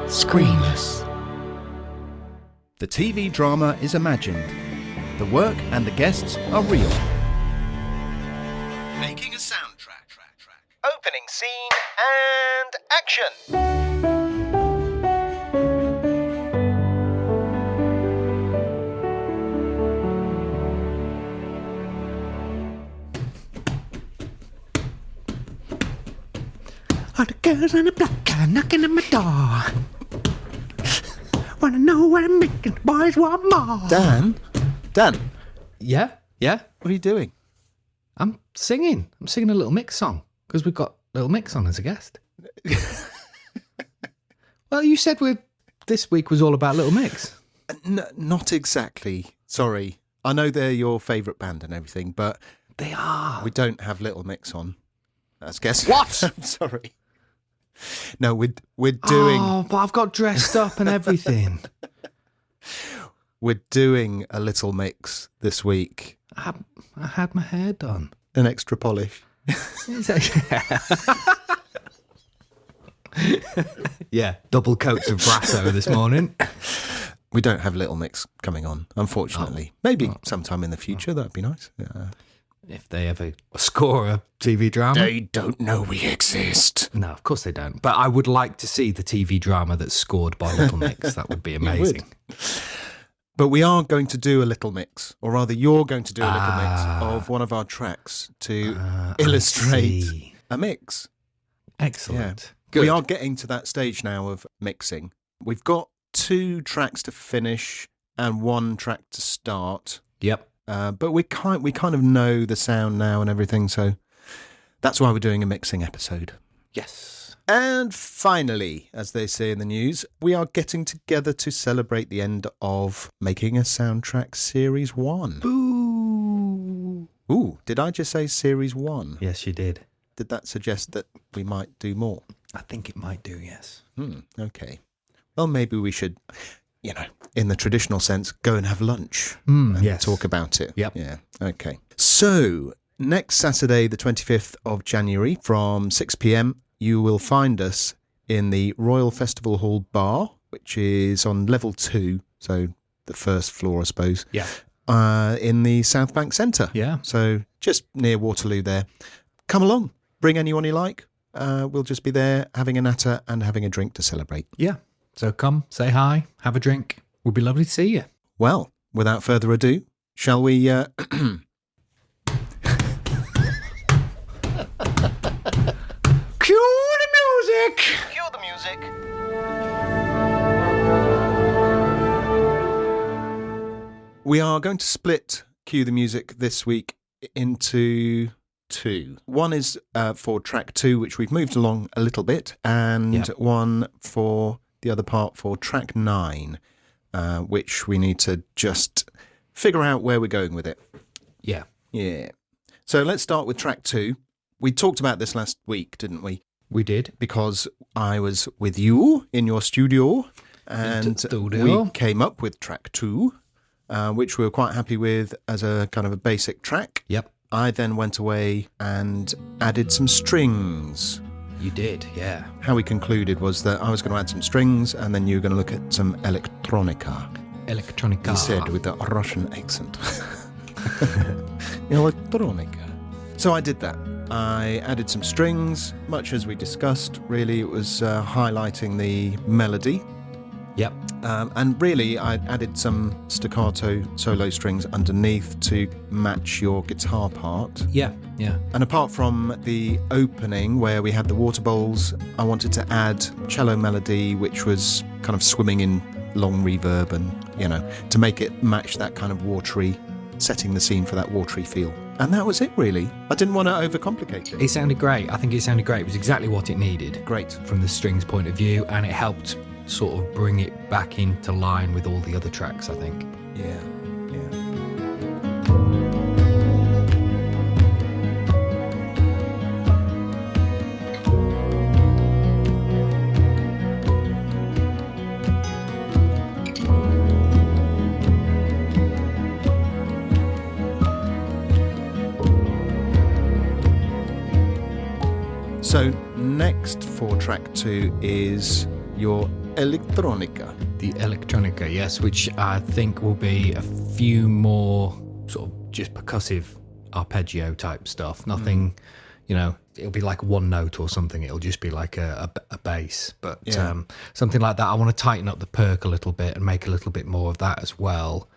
Screenless. The TV drama is imagined. The work and the guests are real. Making a soundtrack. Opening scene and action! All the girls on the block are knocking on my door. Wanna know what I'm making, the boys want more. Dan? Yeah? What are you doing? I'm singing a Little Mix song, because we've got Little Mix on as a guest. Well, you said this week was all about Little Mix. Not exactly. Sorry. I know they're your favourite band and everything, but They are. we don't have Little Mix on as guests. What? I'm sorry. No, we're doing... Oh, but I've got dressed up and everything. We're doing a Little Mix this week. I had my hair done. An extra polish. Yeah, double coats of Brasso this morning. We don't have Little Mix coming on, unfortunately. Maybe sometime in the future, that'd be nice. If they ever score a TV drama. They don't know we exist. No, of course they don't. But I would like to see the TV drama that's scored by Little Mix. That would be amazing. But we are going to do a Little Mix, or rather you're going to do a Little Mix of one of our tracks to illustrate a mix. Excellent. Good. We are getting to that stage now of mixing. We've got 2 tracks to finish and 1 track to start. Yep. But we kind of know the sound now and everything, so that's why we're doing a mixing episode. Yes. And finally, as they say in the news, we are getting together to celebrate the end of Making a Soundtrack Series 1. Boo. Ooh, did I just say Series 1? Yes, you did. Did that suggest that we might do more? I think it might do, yes. Okay. Well, maybe we should, in the traditional sense, go and have lunch and yes. talk about it. Yep. Yeah, okay. So, next Saturday, the 25th of January, from 6 p.m, you will find us in the Royal Festival Hall bar, which is on level 2, so the first floor, I suppose. Yeah. In the South Bank Centre. Yeah. So, just near Waterloo there. Come along. Bring anyone you like. We'll just be there having a natter and having a drink to celebrate. Yeah. So come, say hi, have a drink. Would be lovely to see you. Well, without further ado, shall we... Cue the music! Cue the music. We are going to split Cue the Music this week into 2. One is for track 2, which we've moved along a little bit, and one for the other part for track 9, which we need to just figure out where we're going with it. Yeah. Yeah. So let's start with track 2. We talked about this last week, didn't we? We did. Because I was with you in your studio, and we came up with track 2, which we were quite happy with as a kind of a basic track. Yep. I then went away and added some strings. You did, yeah. How we concluded was that I was going to add some strings and then you were going to look at some electronica. Electronica. He said with the Russian accent. Electronica. So I did that. I added some strings, much as we discussed. Really, it was highlighting the melody. Yep. And really, I added some staccato solo strings underneath to match your guitar part. Yeah. And apart from the opening where we had the water bowls, I wanted to add cello melody, which was kind of swimming in long reverb and, to make it match that kind of watery, setting the scene for that watery feel. And that was it, really. I didn't want to overcomplicate it. It sounded great. I think it sounded great. It was exactly what it needed. Great. From the strings point of view, and it helped sort of bring it back into line with all the other tracks, I think. Yeah. So next for track 2 is your Electronica. The electronica, yes, which I think will be a few more sort of just percussive arpeggio type stuff. Nothing, it'll be like one note or something. It'll just be like a bass. But something like that. I want to tighten up the perk a little bit and make a little bit more of that as well.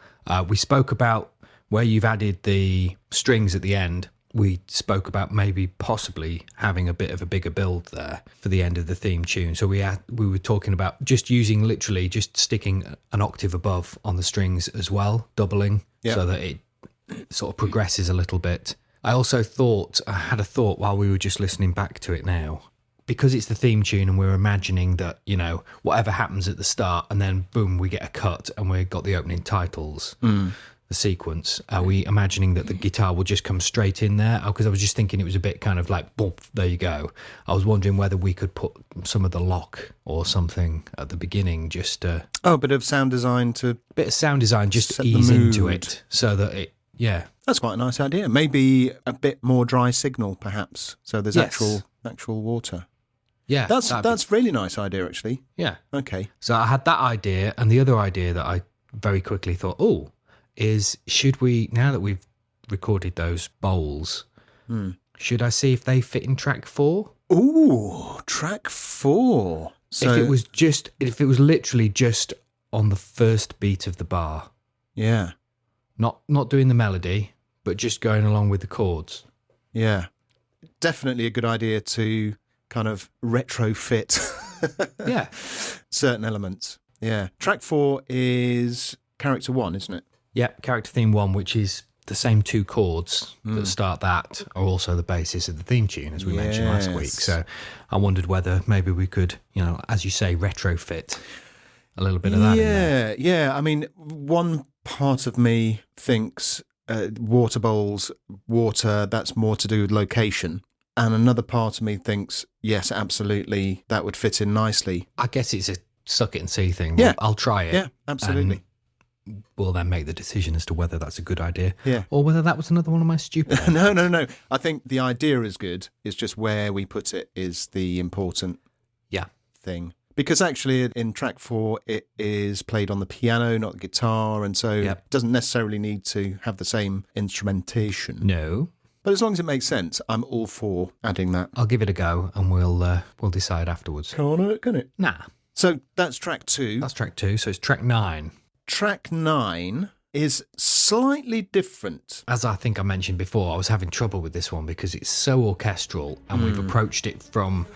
We spoke about where you've added the strings at the end. We spoke about maybe possibly having a bit of a bigger build there for the end of the theme tune. So we were talking about just sticking an octave above on the strings as well, doubling, so that it sort of progresses a little bit. I also had a thought while we were just listening back to it now, because it's the theme tune and we're imagining that, whatever happens at the start and then boom, we get a cut and we've got the opening titles. The sequence, are we imagining that the guitar will just come straight in there? Because I was just thinking it was a bit kind of like, boom, there you go. I was wondering whether we could put some of the lock or something at the beginning, just a bit of sound design to just ease into it, so that it, that's quite a nice idea. Maybe a bit more dry signal, perhaps, so there's actual water. Yeah, that's really nice idea, actually. Yeah. Okay. So I had that idea, and the other idea that I very quickly thought, is should we, now that we've recorded those bowls, should I see if they fit in track 4? Ooh, track 4. So if it was literally just on the first beat of the bar. Yeah. Not doing the melody, but just going along with the chords. Yeah. Definitely a good idea to kind of retrofit certain elements. Yeah. Track 4 is character 1, isn't it? Yeah, character theme 1, which is the same 2 chords that start that, are also the basis of the theme tune, as we mentioned last week. So I wondered whether maybe we could, as you say, retrofit a little bit of that in there. Yeah. I mean, one part of me thinks water bowls, water, that's more to do with location. And another part of me thinks, yes, absolutely, that would fit in nicely. I guess it's a suck it and see thing. Yeah. I'll try it. Yeah, absolutely. We'll then make the decision as to whether that's a good idea, yeah, or whether that was another one of my stupid ideas. No. I think the idea is good. It's just where we put it is the important thing. Because actually in track 4, it is played on the piano, not the guitar, and so it doesn't necessarily need to have the same instrumentation. No. But as long as it makes sense, I'm all for adding that. I'll give it a go, and we'll decide afterwards. Can it? Nah. So that's track 2. That's track 2, so it's track 9. Track 9 is slightly different. As I think I mentioned before, I was having trouble with this one because it's so orchestral, and we've approached it from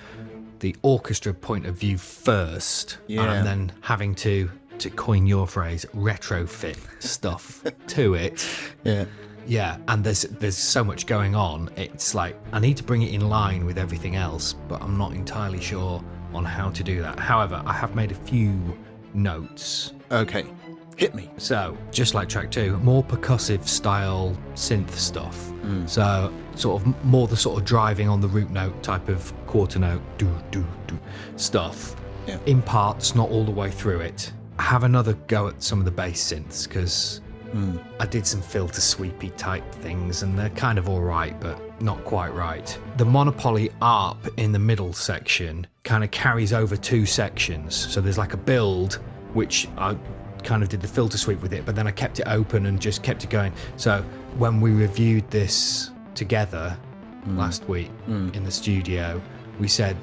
the orchestra point of view first, and then having to coin your phrase, retrofit stuff to it. Yeah, and there's so much going on. It's like I need to bring it in line with everything else, but I'm not entirely sure on how to do that. However, I have made a few notes. Okay. Hit me. So, just like track 2, more percussive style synth stuff. So, sort of more the sort of driving on the root note type of quarter note, do stuff. Yeah. In parts, not all the way through it. Have another go at some of the bass synths, because I did some filter sweepy type things, and they're kind of all right, but not quite right. The monopoly ARP in the middle section kind of carries over 2 sections. So there's like a build, which I kind of did the filter sweep with it, but then I kept it open and just kept it going. So when we reviewed this together last week in the studio, we said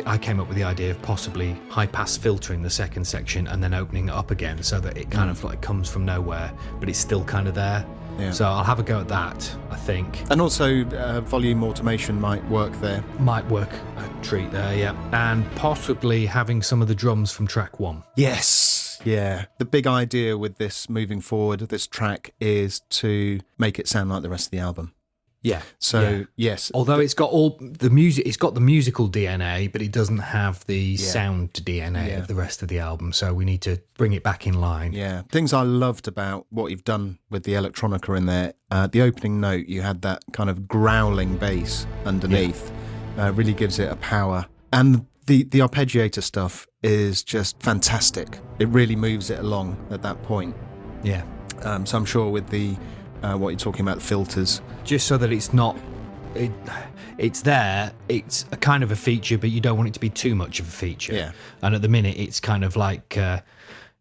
I came up with the idea of possibly high pass filtering the second section and then opening it up again, so that it kind of like comes from nowhere, but it's still kind of there. So I'll have a go at that, I think. And also volume automation might work there. Might work a treat there, yeah. And possibly having some of the drums from track 1. Yes. Yeah. The big idea with this moving forward, this track, is to make it sound like the rest of the album. Yeah. So, yes. Although it's got all the music, it's got the musical DNA, but it doesn't have the sound DNA of the rest of the album. So we need to bring it back in line. Yeah. Things I loved about what you've done with the electronica in there, the opening note, you had that kind of growling bass underneath. Really gives it a power. And the arpeggiator stuff is just fantastic. It really moves it along at that point. Yeah. So I'm sure with the what you're talking about, filters, just so that it's not, it's there. It's a kind of a feature, but you don't want it to be too much of a feature. Yeah. And at the minute, it's kind of like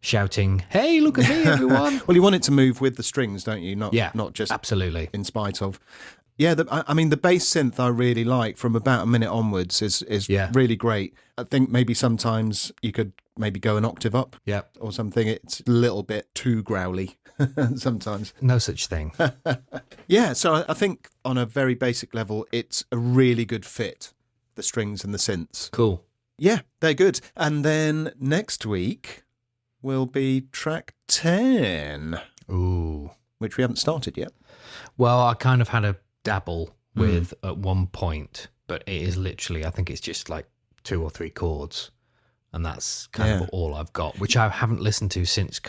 shouting, "Hey, look at me, everyone!" Well, you want it to move with the strings, don't you? Not just absolutely. in spite of. Yeah, I mean, the bass synth I really like from about a minute onwards is really great. I think maybe sometimes you could maybe go an octave up or something. It's a little bit too growly sometimes. No such thing. Yeah, so I think on a very basic level, it's a really good fit, the strings and the synths. Cool. Yeah, they're good. And then next week will be track 10. Ooh. Which we haven't started yet. Well, I kind of had a dabble with at one point, but it is literally, I think it's just like 2 or 3 chords, and that's kind of all I've got, which I haven't listened to since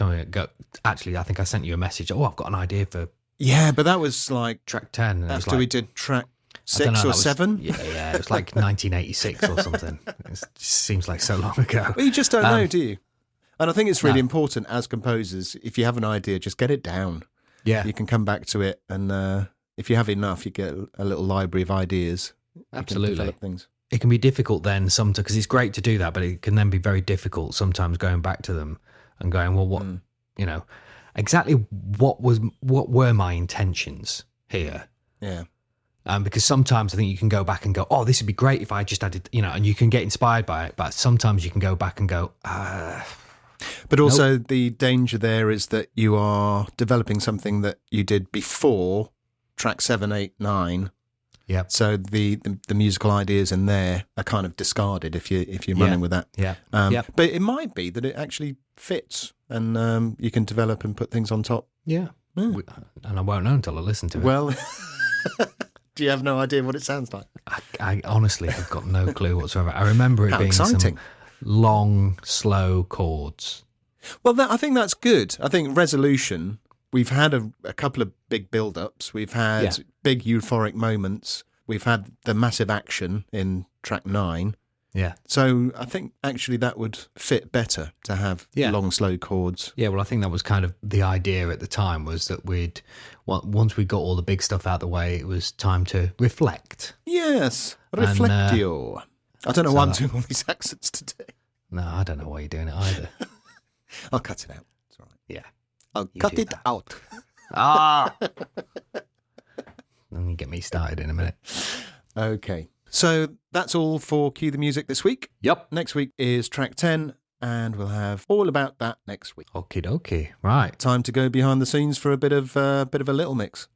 actually, I think I sent you a message. Oh, I've got an idea for but that was like track 10. And after we did track 6 or 7. Yeah, it was like 1986 or something. It just seems like so long ago. Well, you just don't know, do you? And I think it's really important as composers, if you have an idea, just get it down. Yeah. You can come back to it, and if you have enough, you get a little library of ideas. Absolutely. You can develop things. It can be difficult then sometimes, because it's great to do that, but it can then be very difficult sometimes going back to them and going, well, what, exactly what were my intentions here? Yeah. Because sometimes I think you can go back and go, oh, this would be great if I just added, and you can get inspired by it. But sometimes you can go back and go, But also the danger there is that you are developing something that you did before track 7, 8, 9. Yeah. So the musical ideas in there are kind of discarded if you're running with that. Yeah. But it might be that it actually fits, and you can develop and put things on top. Yeah. And I won't know until I listen to it. Well, do you have no idea what it sounds like? I honestly have got no clue whatsoever. I remember it being exciting. Some long, slow chords. Well, I think that's good. I think Resolution, we've had a couple of big build-ups. We've had big euphoric moments. We've had the massive action in track 9. Yeah. So I think actually that would fit better to have long, slow chords. Yeah, well, I think that was kind of the idea at the time, was that once we got all the big stuff out of the way, it was time to reflect. Yes, reflectio. I don't know why I'm doing all these accents today. No, I don't know why you're doing it either. I'll cut it out. It's all right. Yeah. I'll cut it out. Then you get me started in a minute. Okay. So that's all for Cue the Music this week. Yep. Next week is track 10, and we'll have all about that next week. Okie dokie. Right. Time to go behind the scenes for a bit of a little mix.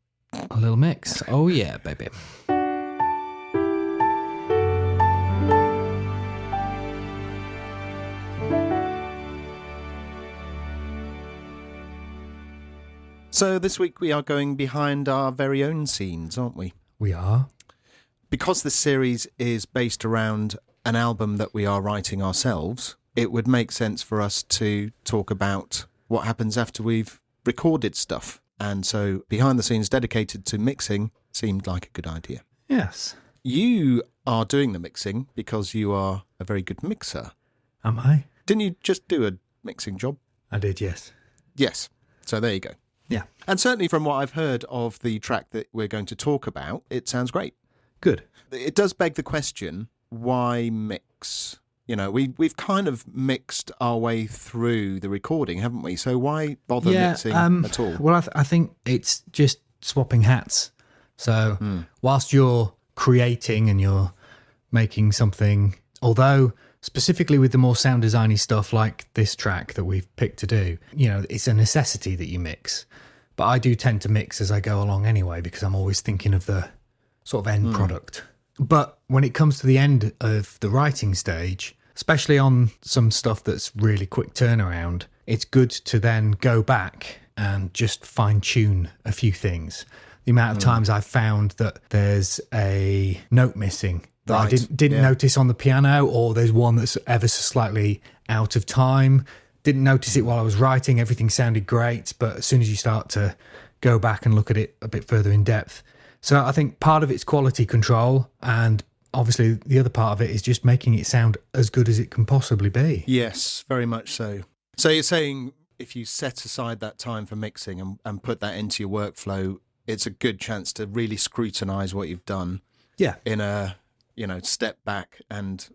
A little mix. Oh, yeah, baby. So this week we are going behind our very own scenes, aren't we? We are. Because this series is based around an album that we are writing ourselves, it would make sense for us to talk about what happens after we've recorded stuff. And so behind the scenes dedicated to mixing seemed like a good idea. Yes. You are doing the mixing because you are a very good mixer. Am I? Didn't you just do a mixing job? I did, yes. Yes. So there you go. Yeah. And certainly from what I've heard of the track that we're going to talk about, it sounds great. Good. It does beg the question, why mix? We've kind of mixed our way through the recording, haven't we? So why bother mixing at all? Well, I think it's just swapping hats. So whilst you're creating and you're making something, although specifically with the more sound designy stuff like this track that we've picked to do, it's a necessity that you mix. But I do tend to mix as I go along anyway, because I'm always thinking of the sort of end product. But when it comes to the end of the writing stage, especially on some stuff that's really quick turnaround, it's good to then go back and just fine tune a few things. The amount of times I've found that there's a note missing that I didn't notice on the piano, or there's one that's ever so slightly out of time. Didn't notice it while I was writing. Everything sounded great, but as soon as you start to go back and look at it a bit further in depth. So I think part of it's quality control, and obviously the other part of it is just making it sound as good as it can possibly be. Yes, very much so. So you're saying if you set aside that time for mixing and put that into your workflow, it's a good chance to really scrutinise what you've done Yeah. in a, step back and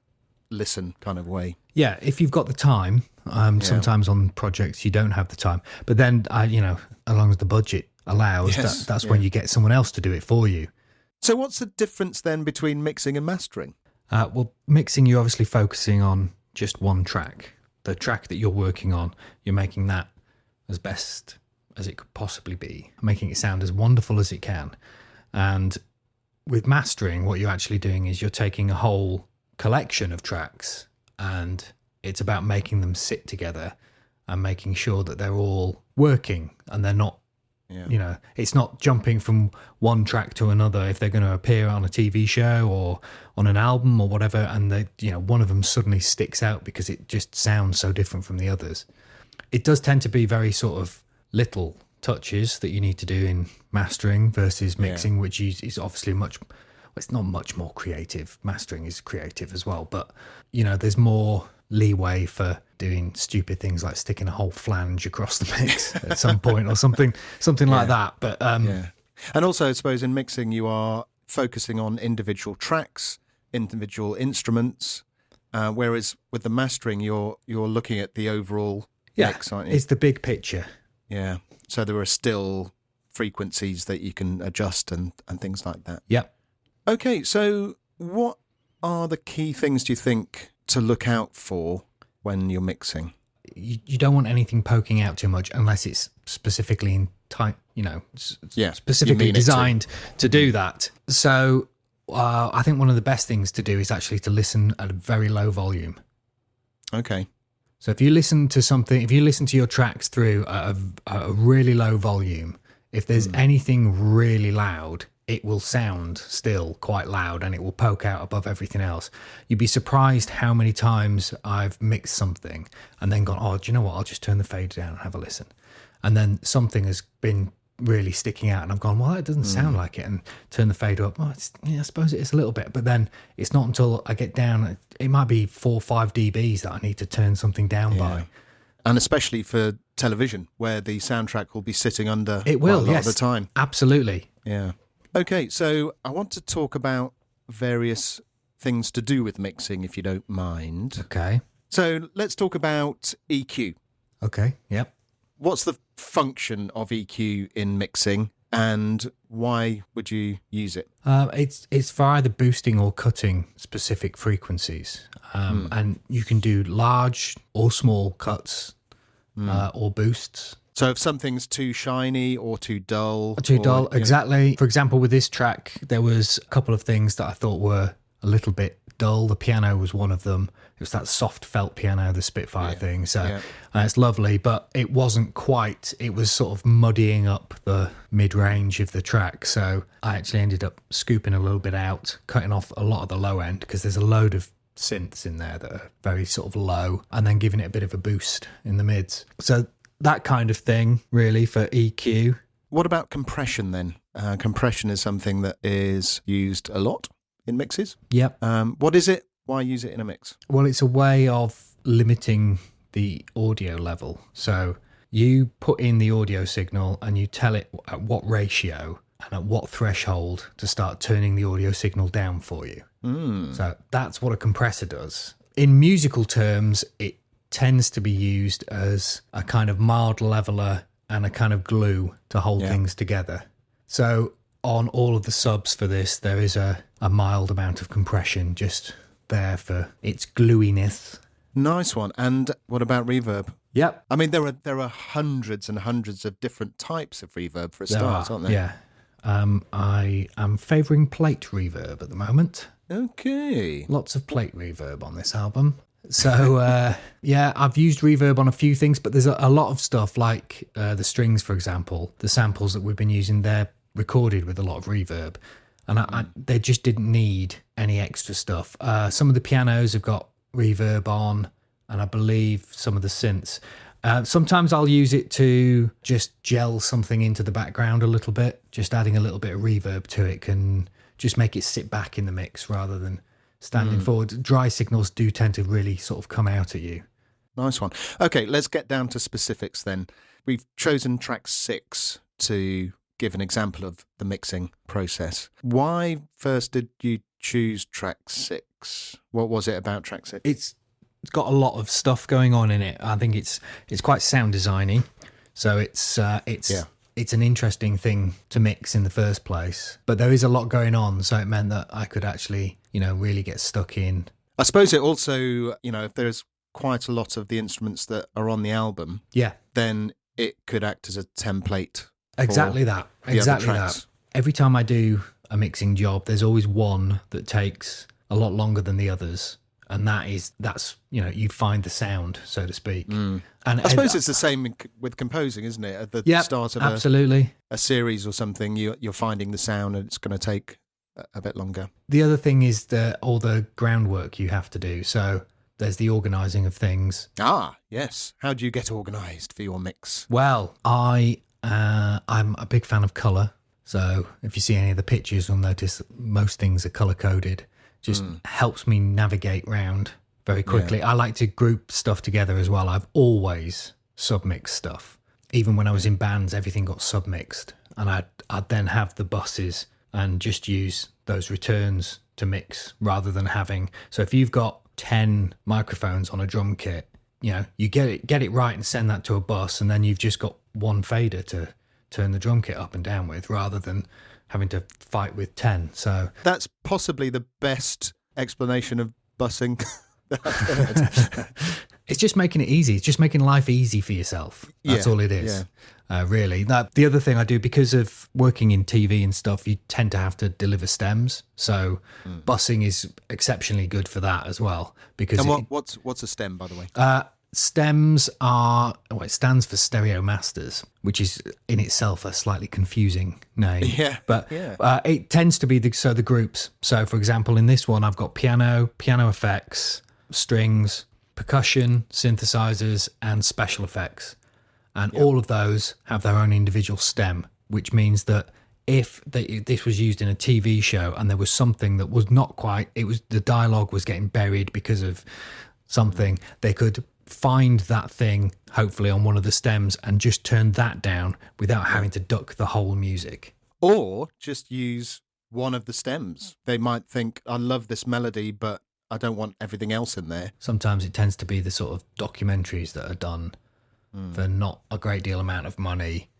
listen kind of way. Yeah, if you've got the time, sometimes on projects you don't have the time. But then, as long as the budget allows, Yes, that's when you get someone else to do it for you. So what's the difference then between mixing and mastering? Well, mixing, you're obviously focusing on just one track. The track that you're working on, you're making that as best as it could possibly be, making it sound as wonderful as it can. And with mastering, what you're actually doing is you're taking a whole collection of tracks, and it's about making them sit together and making sure that they're all working and they're not, it's not jumping from one track to another if they're going to appear on a TV show or on an album or whatever, and one of them suddenly sticks out because it just sounds so different from the others. It does tend to be very sort of little touches that you need to do in mastering versus mixing, which is obviously it's not much more creative. Mastering is creative as well, but there's more leeway for doing stupid things like sticking a whole flange across the mix at some point or something like that. But and also I suppose in mixing you are focusing on individual tracks, individual instruments, whereas with the mastering you're looking at the overall mix, aren't you? It's the big picture. Yeah, so there are still frequencies that you can adjust and things like that. Yep. Okay, so what are the key things, do you think, to look out for when you're mixing? You don't want anything poking out too much unless it's specifically in type, specifically designed to do that. So I think one of the best things to do is actually to listen at a very low volume. Okay. So if you listen to your tracks through at a really low volume, if there's anything really loud, it will sound still quite loud and it will poke out above everything else. You'd be surprised how many times I've mixed something and then gone, oh, do you know what? I'll just turn the fader down and have a listen. And then something has been really sticking out and I've gone, well, that doesn't sound like it, and turn the fader up. Oh, I suppose it is a little bit, but then it's not until I get down, it might be 4 or 5 dBs that I need to turn something down by. And especially for television, where the soundtrack will be sitting under it will, quite a lot of the time. Absolutely. Yeah. Okay, so I want to talk about various things to do with mixing, if you don't mind. Okay. So let's talk about EQ. Okay, yep. What's the function of EQ in mixing, and why would you use it? It's for either boosting or cutting specific frequencies. And you can do large or small cuts or boosts. So if something's too shiny or too dull. Exactly. For example, with this track, there was a couple of things that I thought were a little bit dull. The piano was one of them. It was that soft felt piano, the Spitfire thing. So it's lovely, but it wasn't quite, it was sort of muddying up the mid-range of the track. So I actually ended up scooping a little bit out, cutting off a lot of the low end, because there's a load of synths in there that are very sort of low, and then giving it a bit of a boost in the mids. So that kind of thing, really, for EQ. What about compression then? Compression is something that is used a lot in mixes. Yep. What is it? Why use it in a mix? Well, it's a way of limiting the audio level. So you put in the audio signal and you tell it at what ratio and at what threshold to start turning the audio signal down for you. So that's what a compressor does. In musical terms, it tends to be used as a kind of mild leveler and a kind of glue to hold things together. So on all of the subs for this, there is a mild amount of compression just there for its gluiness. Nice one. And what about reverb? Yep. I mean, there are hundreds and hundreds of different types of reverb for a start, aren't there? Yeah. I am favouring plate reverb at the moment. Okay. Lots of plate reverb on this album. So, I've used reverb on a few things, but there's a lot of stuff like the strings, for example. The samples that we've been using, they're recorded with a lot of reverb. And they just didn't need any extra stuff. Some of the pianos have got reverb on, and I believe some of the synths. Sometimes I'll use it to just gel something into the background a little bit. Just adding a little bit of reverb to it can just make it sit back in the mix rather than standing forward. Dry signals do tend to really sort of come out at you. Nice one. Okay, let's get down to specifics then. We've chosen track 6 to give an example of the mixing process. Why first did you choose track 6? What was it about track 6? It's got a lot of stuff going on in it. I think it's quite sound designy, so it's an interesting thing to mix in the first place. But there is a lot going on, so it meant that I could actually, really get stuck in. I suppose it also, if there's quite a lot of the instruments that are on the album, then it could act as a template. Exactly that. Every time I do a mixing job, there's always one that takes a lot longer than the others. And that's you find the sound, so to speak. And I suppose it's the same with composing, isn't it? At the start of absolutely. A series or something, you're finding the sound, and it's going to take a bit longer. The other thing is all the groundwork you have to do. So there's the organising of things. Ah, yes. How do you get organised for your mix? Well, I'm a big fan of colour. So if you see any of the pictures, you'll notice most things are colour-coded. Just helps me navigate round very quickly. I like to group stuff together as well. I've always submixed stuff. Even when I was in bands, everything got submixed. And I'd then have the buses and just use those returns to mix rather than having... So if you've got 10 microphones on a drum kit, you get it right and send that to a bus, and then you've just got one fader to turn the drum kit up and down with, rather than having to fight with 10. So that's possibly the best explanation of bussing that I've heard. It's just making it easy. It's just making life easy for yourself. That's all it is. Really. The other thing I do, because of working in TV and stuff, you tend to have to deliver stems. So bussing is exceptionally good for that as well. Because what's a stem, by the way? Stems it stands for stereo masters, which is in itself a slightly confusing name. It tends to be the groups. So, for example, in this one, I've got piano effects, strings, percussion, synthesizers, and special effects. And all of those have their own individual stem, which means that if this was used in a TV show and there was something that was not quite, the dialogue was getting buried because of something, they could find that thing, hopefully on one of the stems, and just turn that down without having to duck the whole music. Or just use one of the stems. They might think, I love this melody, but I don't want everything else in there. Sometimes it tends to be the sort of documentaries that are done for not a great deal amount of money,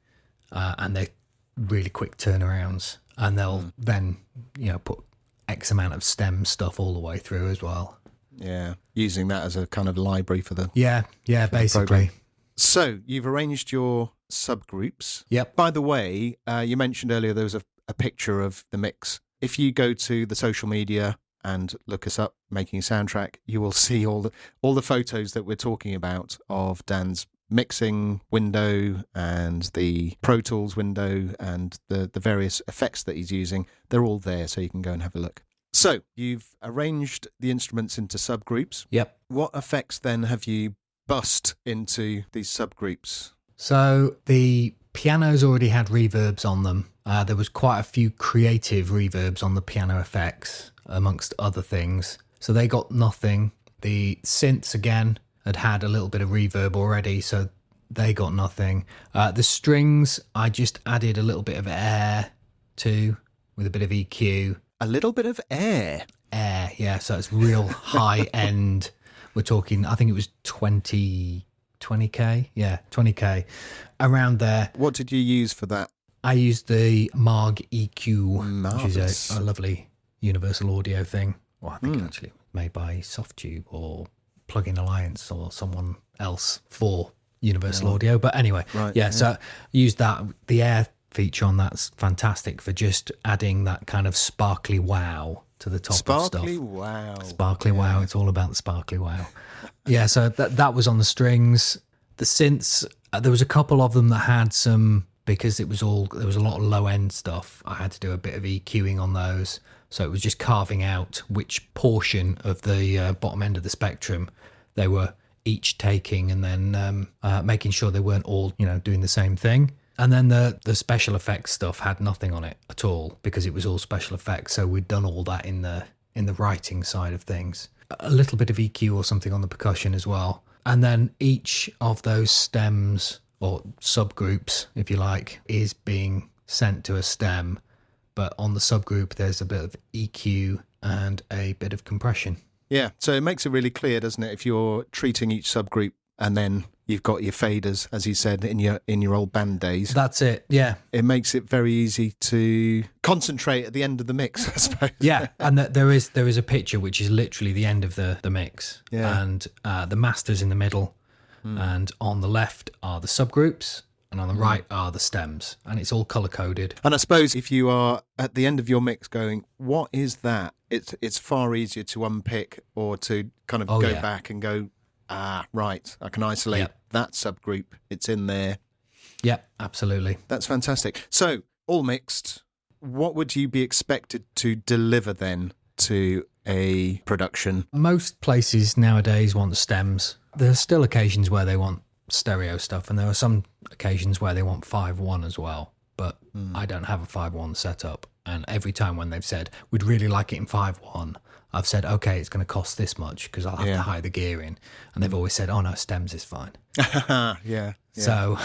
and they're really quick turnarounds, and they'll then put X amount of stem stuff all the way through as well. Yeah, using that as a kind of library for the basically. So you've arranged your subgroups. Yep. By the way, you mentioned earlier there was a picture of the mix. If you go to the social media and look us up, Making a Soundtrack, you will see all the photos that we're talking about of Dan's mixing window and the Pro Tools window and the various effects that he's using. They're all there, so you can go and have a look. So, you've arranged the instruments into subgroups. Yep. What effects then have you bussed into these subgroups? So, the pianos already had reverbs on them. There was quite a few creative reverbs on the piano effects, amongst other things. So, they got nothing. The synths, again, had a little bit of reverb already, so they got nothing. The strings, I just added a little bit of air to, with a bit of EQ. A little bit of air. Yeah, so it's real high end. We're talking, I think it was 20K. Yeah, 20K. Around there. What did you use for that? I used the Marg EQ, Marvellous. which is a lovely universal audio thing. Well, I think actually made by Softube or Plugin Alliance or someone else for universal audio. But anyway, so I used that. The air feature on that's fantastic for just adding that kind of sparkly wow to the top of stuff. Sparkly wow. It's all about the sparkly wow. Yeah, so that was on the strings. The synths, there was a couple of them that had some, because there was a lot of low end stuff. I had to do a bit of EQing on those. So it was just carving out which portion of the bottom end of the spectrum they were each taking, and then making sure they weren't all, doing the same thing. And then the special effects stuff had nothing on it at all, because it was all special effects. So we'd done all that in the writing side of things. A little bit of EQ or something on the percussion as well. And then each of those stems or subgroups, if you like, is being sent to a stem, but on the subgroup there's a bit of EQ and a bit of compression. Yeah, so it makes it really clear, doesn't it? If you're treating each subgroup and then you've got your faders, as you said, in your old band days. That's it, yeah. It makes it very easy to concentrate at the end of the mix, I suppose. Yeah, and there is a picture which is literally the end of the mix. Yeah. And the master's in the middle, and on the left are the subgroups, and on the right are the stems, and it's all colour-coded. And I suppose if you are at the end of your mix going, what is that? It's far easier to unpick or to kind of go back and go, right, I can isolate that subgroup. It's in there. Yeah, absolutely. That's fantastic. So, all mixed, what would you be expected to deliver then to a production? Most places nowadays want stems. There are still occasions where they want stereo stuff, and there are some occasions where they want 5.1 as well. But I don't have a 5.1 setup. And every time when they've said, we'd really like it in 5.1, I've said, okay, it's going to cost this much because I'll have to hire the gear in. And they've always said, oh no, stems is fine. Yeah. So,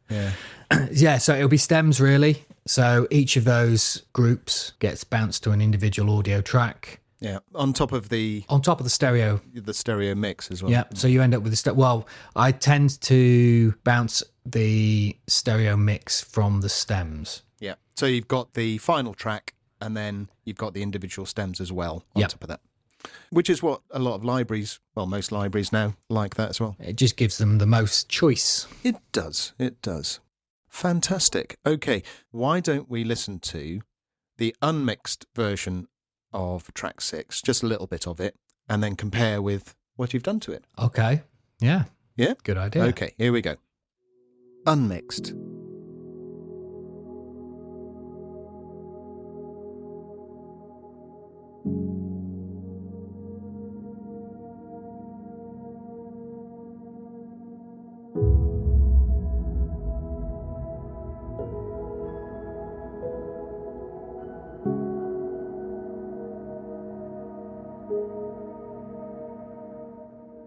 so it'll be stems really. So each of those groups gets bounced to an individual audio track. Yeah, on top of the stereo. The stereo mix as well. Yeah, so you end up with well, I tend to bounce the stereo mix from the stems. Yeah, so you've got the final track and then you've got the individual stems as well on top of that. Which is what a lot of libraries, well, most libraries now like that as well. It just gives them the most choice. It does. Fantastic. Okay, why don't we listen to the unmixed version of track 6, just a little bit of it, and then compare with what you've done to it. Okay. Yeah. Yeah? Good idea. Okay, here we go. Unmixed.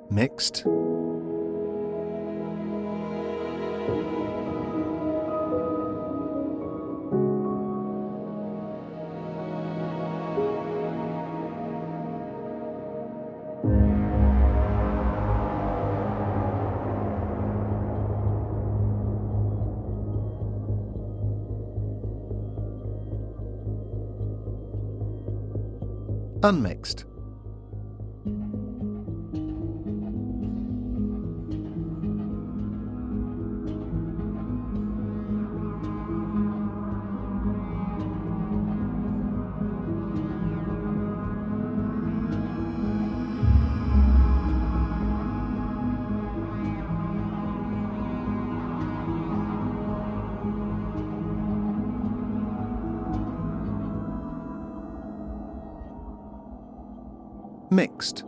Mixed. Unmixed. Mixed.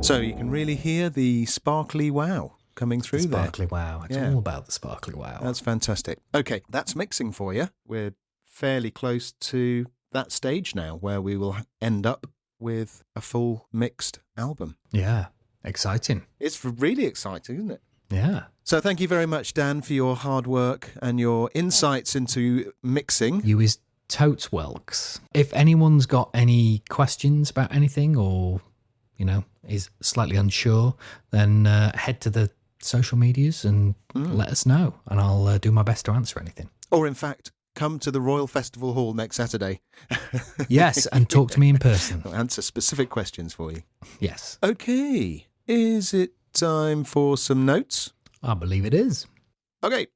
So you can really hear the sparkly wow coming through there. Sparkly wow. It's all about the sparkly wow. That's fantastic. Okay, that's mixing for you. We're fairly close to that stage now where we will end up with a full mixed album. Yeah, exciting. It's really exciting, isn't it? Yeah. So thank you very much, Dan, for your hard work and your insights into mixing. You is totes welks. If anyone's got any questions about anything or, is slightly unsure, then head to the social medias and let us know, and I'll do my best to answer anything. Or in fact, come to the Royal Festival Hall next Saturday. Yes, and talk to me in person. I'll answer specific questions for you. Yes. Okay, is it time for some notes? I believe it is. Okay.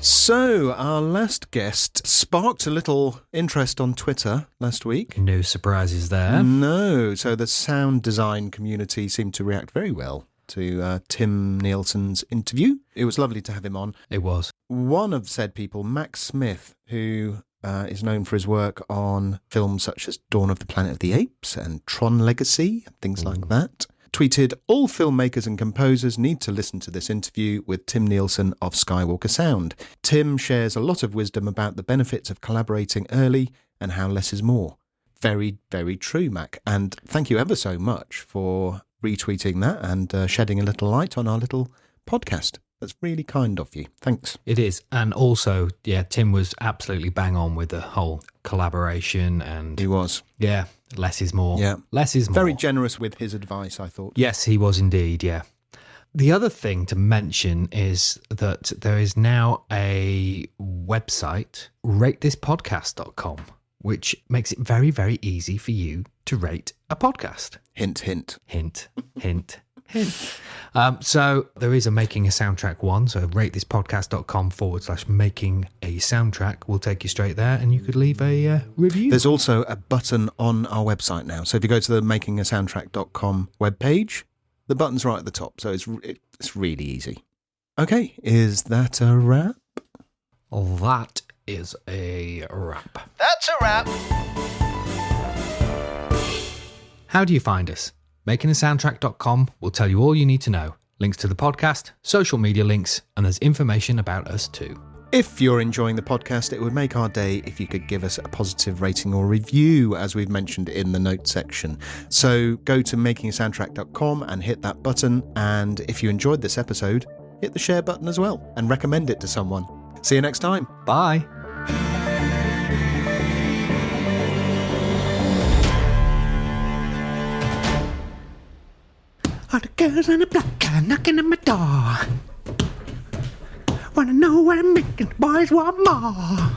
So, our last guest sparked a little interest on Twitter last week. No surprises there. No, so the sound design community seemed to react very well to Tim Nielsen's interview. It was lovely to have him on. It was. One of said people, Max Smith, who is known for his work on films such as Dawn of the Planet of the Apes and Tron Legacy and things like that, tweeted, "All filmmakers and composers need to listen to this interview with Tim Nielsen of Skywalker Sound. Tim shares a lot of wisdom about the benefits of collaborating early and how less is more." Very, very true, Mac. And thank you ever so much for retweeting that and shedding a little light on our little podcast. That's really kind of you. Thanks. It is. And also, yeah, Tim was absolutely bang on with the whole collaboration and... He was. Yeah, less is more. Yeah. Less is more. Very generous with his advice, I thought. Yes, he was indeed, yeah. The other thing to mention is that there is now a website, ratethispodcast.com, which makes it very, very easy for you to rate a podcast. Hint, hint. Hint, hint, hint. So there is a Making a Soundtrack one. So ratethispodcast.com/making a soundtrack will take you straight there, and you could leave a review. There's also a button on our website now. So if you go to the makingasoundtrack.com webpage, the button's right at the top. So it's really easy. Okay, is that a wrap? That is a wrap. That's a wrap. How do you find us? Makingasoundtrack.com will tell you all you need to know. Links to the podcast, social media links, and there's information about us too. If you're enjoying the podcast, it would make our day if you could give us a positive rating or review, as we've mentioned in the notes section. So go to makingasoundtrack.com and hit that button. And if you enjoyed this episode, hit the share button as well and recommend it to someone. See you next time. Bye. All the girls on the block are knocking on my door. Wanna know what I'm making, boys want more.